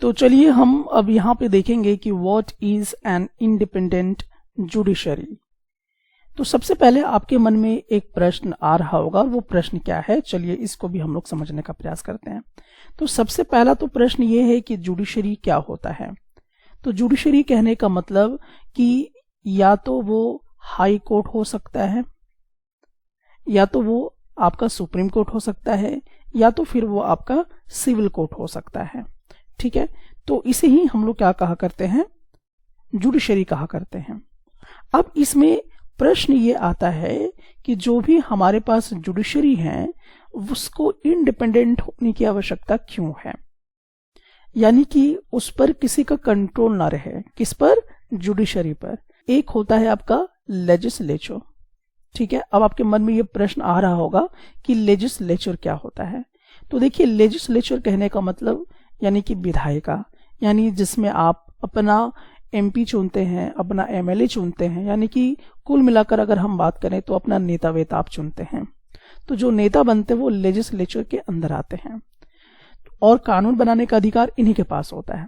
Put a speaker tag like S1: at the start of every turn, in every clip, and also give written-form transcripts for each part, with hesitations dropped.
S1: तो चलिए हम अब यहाँ पे देखेंगे कि what is an independent judiciary. तो सबसे पहले आपके मन में एक प्रश्न आ रहा होगा, वो प्रश्न क्या है, चलिए इसको भी हम लोग समझने का प्रयास करते हैं। तो सबसे पहला तो प्रश्न ये है कि जुडिशरी क्या होता है। तो जुडिशरी कहने का मतलब कि या तो वो हाई कोर्ट हो सकता है, या तो वो आपका सुप्रीम कोर्ट हो सकता है, या तो फिर वो आपका सिविल कोर्ट हो सकता है। ठीक है, तो इसे ही हम लोग क्या कहा करते हैं, जुडिशरी कहा करते हैं। अब इसमें प्रश्न ये आता है कि जो भी हमारे पास जुडिशरी है उसको इंडिपेंडेंट होने की आवश्यकता क्यों है, यानी कि उस पर किसी का कंट्रोल ना रहे। किस पर? जुडिशरी पर। एक होता है आपका लेजिस्लेचर। ठीक है, अब आपके मन में ये प्रश्न आ रहा होगा कि लेजिस्लेचर क्या होता है। तो देखिए, लेजिस्लेचर कहने का मतलब यानी कि विधायिका, यानी जिसमें आप अपना एमपी चुनते हैं, अपना एमएलए चुनते हैं, यानी कि कुल मिलाकर अगर हम बात करें तो अपना नेता वेता आप चुनते हैं। तो जो नेता बनते हैं वो लेजिस्लेचर के अंदर आते हैं और कानून बनाने का अधिकार इन्हीं के पास होता है।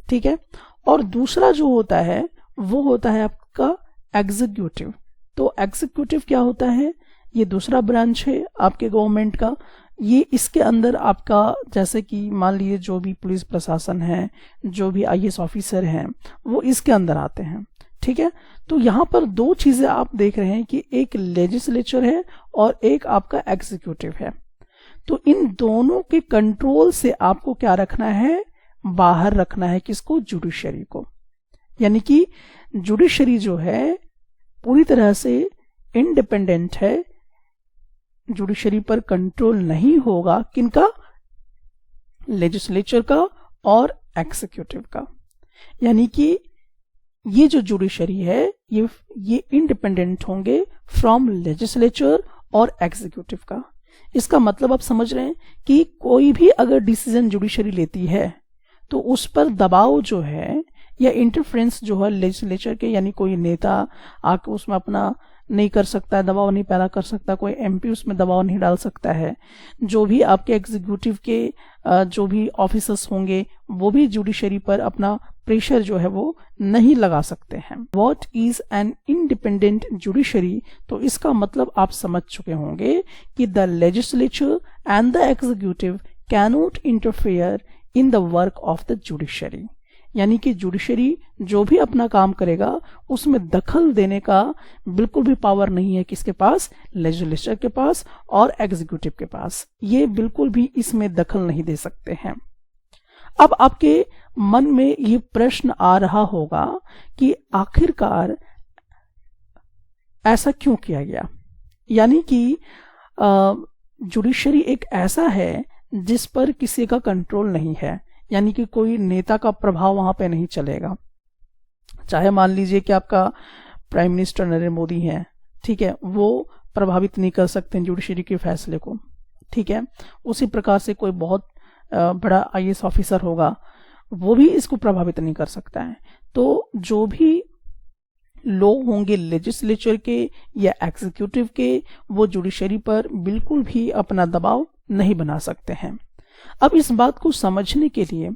S1: ठीक है, और दूसरा जो होता है वो होता है आपका एग्जीक्यूटिव। तो एग्जीक्यूटिव क्या होता है, ये दूसरा ब्रांच है आपके गवर्नमेंट का। ये इसके अंदर आपका, जैसे कि मान लीजिए जो भी पुलिस प्रशासन है, जो भी आईएएस ऑफिसर हैं, वो इसके अंदर आते हैं। ठीक है, तो यहाँ पर दो चीजें आप देख रहे हैं कि एक लेजिस्लेचर है और एक आपका एग्जीक्यूटिव है। तो इन दोनों के कंट्रोल से आपको क्या रखना है, बाहर रखना है। किसको? जुडिशरी को। यानी कि जुडिशरी जो है पूरी तरह से इंडिपेंडेंट है, जुडिशरी पर कंट्रोल नहीं होगा। किनका? लेजिस्लेचर का और एग्जीक्यूटिव का। यानी कि ये जो जुडिशरी है ये इंडिपेंडेंट होंगे फ्रॉम लेजिस्लेचर और एग्जीक्यूटिव का। इसका मतलब आप समझ रहे हैं कि कोई भी अगर डिसीजन जुडिशरी लेती है तो उस पर दबाव जो है या इंटरफेरेंस जो है लेजिस्लेचर के, यानी कोई नेता आके उसमें अपना नहीं कर सकता है, दबाव नहीं पैदा कर सकता, कोई एमपी उसमें दबाव नहीं डाल सकता है। जो भी आपके एग्जीक्यूटिव के जो भी ऑफिसर्स होंगे वो भी जुडिशरी पर अपना प्रेशर जो है वो नहीं लगा सकते हैं। What is an independent judiciary? तो इसका मतलब आप समझ चुके होंगे कि the legislature and the executive cannot interfere in the work of the judiciary. यानी कि जुडिशरी जो भी अपना काम करेगा उसमें दखल देने का बिल्कुल भी पावर नहीं है। किसके पास? लेजिस्लेचर के पास और एग्जीक्यूटिव के पास। ये बिल्कुल भी इसमें दखल नहीं दे सकते हैं। अब आपके मन में ये प्रश्न आ रहा होगा कि आखिरकार ऐसा क्यों किया गया, यानी कि जुडिशरी एक ऐसा है जिस पर किसी का कंट्रोल नहीं है, यानी कि कोई नेता का प्रभाव वहां पे नहीं चलेगा। चाहे मान लीजिए कि आपका प्राइम मिनिस्टर नरेंद्र मोदी हैं, ठीक है, वो प्रभावित नहीं कर सकते जुडिशरी के फैसले को। ठीक है, उसी प्रकार से कोई बहुत बड़ा आईएएस ऑफिसर होगा, वो भी इसको प्रभावित नहीं कर सकता है। तो जो भी लोग होंगे लेजिस्लेचर के या एग्जीक्यूटिव के, वो जुडिशरी पर बिल्कुल भी अपना दबाव नहीं बना सकते हैं। अब इस बात को समझने के लिए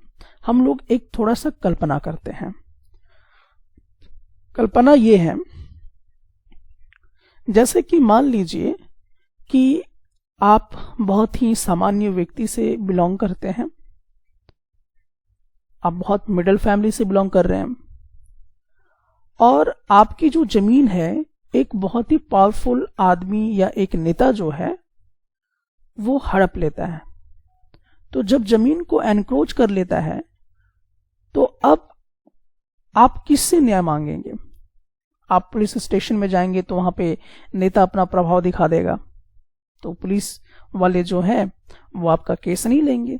S1: हम लोग एक थोड़ा सा कल्पना करते हैं। कल्पना ये है, जैसे कि मान लीजिए कि आप बहुत ही सामान्य व्यक्ति से बिलोंग करते हैं, आप बहुत मिडिल फैमिली से बिलोंग कर रहे हैं और आपकी जो जमीन है एक बहुत ही पावरफुल आदमी या एक नेता जो है वो हड़प लेता है। तो जब जमीन को एनक्रोच कर लेता है तो अब आप किससे न्याय मांगेंगे? आप पुलिस स्टेशन में जाएंगे तो वहां पे नेता अपना प्रभाव दिखा देगा, तो पुलिस वाले जो है वो आपका केस नहीं लेंगे।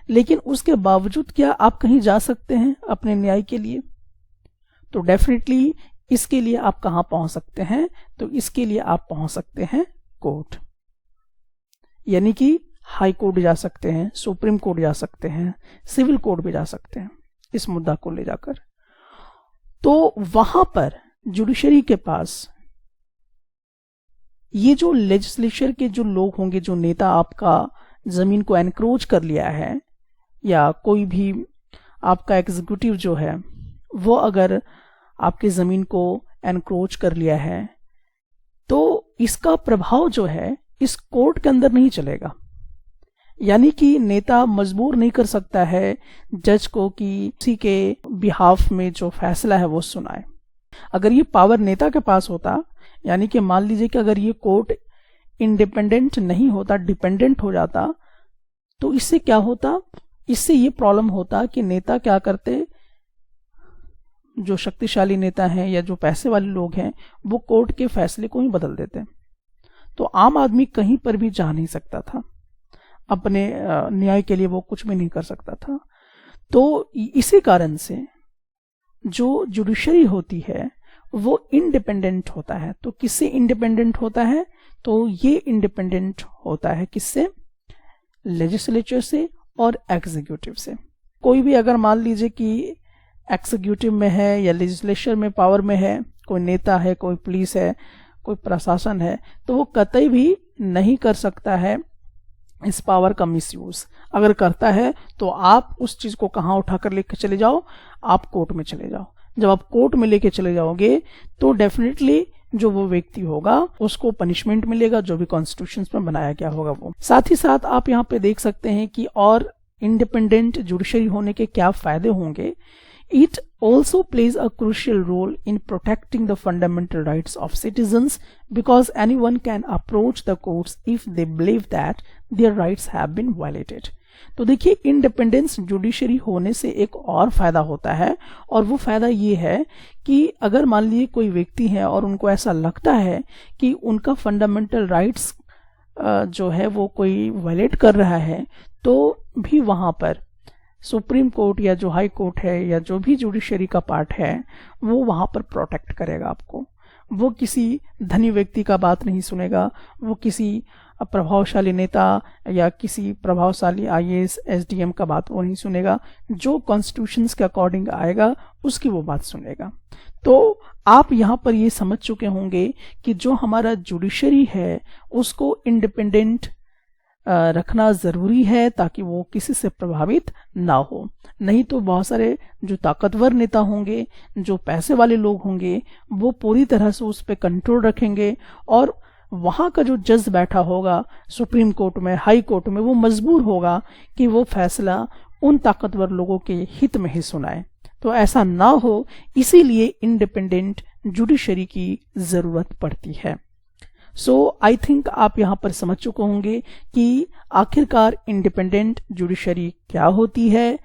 S1: लेकिन उसके बावजूद क्या आप कहीं जा सकते हैं अपने न्याय के लिए? तो डेफिनेटली इसके लिए आप कहां पहुंच सकते हैं? तो इसके लिए आप पहुंच सकते हैं कोर्ट, यानी कि हाई कोर्ट जा सकते हैं, सुप्रीम कोर्ट जा सकते हैं, सिविल कोर्ट भी जा सकते हैं इस मुद्दा को ले जाकर। तो वहां पर जुडिशरी के पास ये जो लेजिस्लेचर के जो लोग होंगे, जो नेता आपका जमीन को एनक्रोच कर लिया है या कोई भी आपका एग्जीक्यूटिव जो है वो अगर आपकी ज़मीन को एनक्रोच कर लिया है तो इसका प्रभाव जो है इस कोर्ट के अंदर नहीं चलेगा। यानी कि नेता मजबूर नहीं कर सकता है जज को कि किसी के बिहाफ में जो फैसला है वो सुनाए। अगर ये पावर नेता के पास होता, यानी कि मान लीजिए कि अगर ये कोर्ट इंडिपेंडेंट नहीं होता, डिपेंडेंट हो जाता, तो इससे क्या होता, इससे ये प्रॉब्लम होता कि नेता क्या करते, जो शक्तिशाली नेता हैं या जो पैसे वाले लोग हैं वो कोर्ट के फैसले को ही बदल देते। तो आम आदमी कहीं पर भी जा नहीं सकता था, अपने न्याय के लिए वो कुछ भी नहीं कर सकता था। तो इसी कारण से जो जुडिशरी होती है वो इंडिपेंडेंट होता है। तो किससे इंडिपेंडेंट होता है, तो ये इंडिपेंडेंट होता है किससे, लेजिस्लेचर से और एग्जीक्यूटिव से। कोई भी अगर मान लीजिए कि एग्जीक्यूटिव में है या लेजिस्लेचर में पावर में है, कोई नेता है, कोई पुलिस है, कोई प्रशासन है, तो वो कतई भी नहीं कर सकता है इस पावर का मिसयूज। अगर करता है तो आप उस चीज को कहाँ उठाकर लेकर चले जाओ, आप कोर्ट में चले जाओ। जब आप कोर्ट में लेके चले जाओगे तो डेफिनेटली जो वो व्यक्ति होगा उसको पनिशमेंट मिलेगा, जो भी कॉन्स्टिट्यूशन में बनाया गया होगा वो। साथ ही साथ आप यहाँ पे देख सकते हैं कि और इंडिपेंडेंट जुडिशरी होने के क्या फायदे होंगे। It also plays a crucial role in protecting the fundamental rights of citizens because anyone can approach the courts if they believe that their rights have been violated. तो देखिए, इंडिपेंडेंस जुडिशरी होने से एक और फायदा होता है, और वो फायदा ये है कि अगर मान लीजिए कोई व्यक्ति है और उनको ऐसा लगता है कि उनका फंडामेंटल राइट्स जो है वो कोई वायलेट कर रहा है, तो भी वहां पर सुप्रीम कोर्ट या जो हाई कोर्ट है या जो भी जुडिशरी का पार्ट है वो वहां पर प्रोटेक्ट करेगा आपको। वो किसी धनी व्यक्ति का बात नहीं सुनेगा, वो किसी प्रभावशाली नेता या किसी प्रभावशाली आईएएस एसडीएम का बात वो नहीं सुनेगा। जो कॉन्स्टिट्यूशंस के अकॉर्डिंग आएगा उसकी वो बात सुनेगा। तो आप यहाँ पर ये समझ चुके होंगे कि जो हमारा जुडिशरी है उसको इंडिपेंडेंट रखना जरूरी है ताकि वो किसी से प्रभावित ना हो। नहीं तो बहुत सारे जो ताकतवर नेता होंगे, जो पैसे वाले लोग होंगे, वो पूरी तरह से उस पर कंट्रोल रखेंगे और वहां का जो जज बैठा होगा सुप्रीम कोर्ट में, हाई कोर्ट में, वो मजबूर होगा कि वो फैसला उन ताकतवर लोगों के हित में ही सुनाए। तो ऐसा ना हो, इसीलिए इंडिपेंडेंट जुडिशरी की जरूरत पड़ती है। सो आई थिंक आप यहाँ पर समझ चुके होंगे कि आखिरकार इंडिपेंडेंट जुडिशरी क्या होती है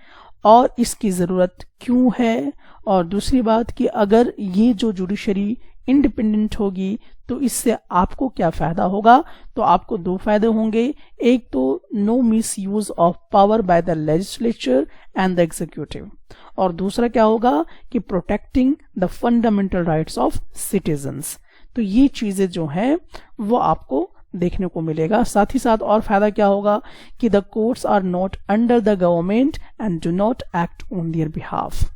S1: और इसकी जरूरत क्यों है। और दूसरी बात कि अगर ये जो जुडिशरी इंडिपेंडेंट होगी तो इससे आपको क्या फायदा होगा। तो आपको दो फायदे होंगे, एक तो no misuse of power by the legislature and the executive, और दूसरा क्या होगा कि protecting the fundamental rights of citizens. तो ये चीजें जो हैं वो आपको देखने को मिलेगा। साथ ही साथ और फायदा क्या होगा कि the courts are not under the government and do not act on their behalf.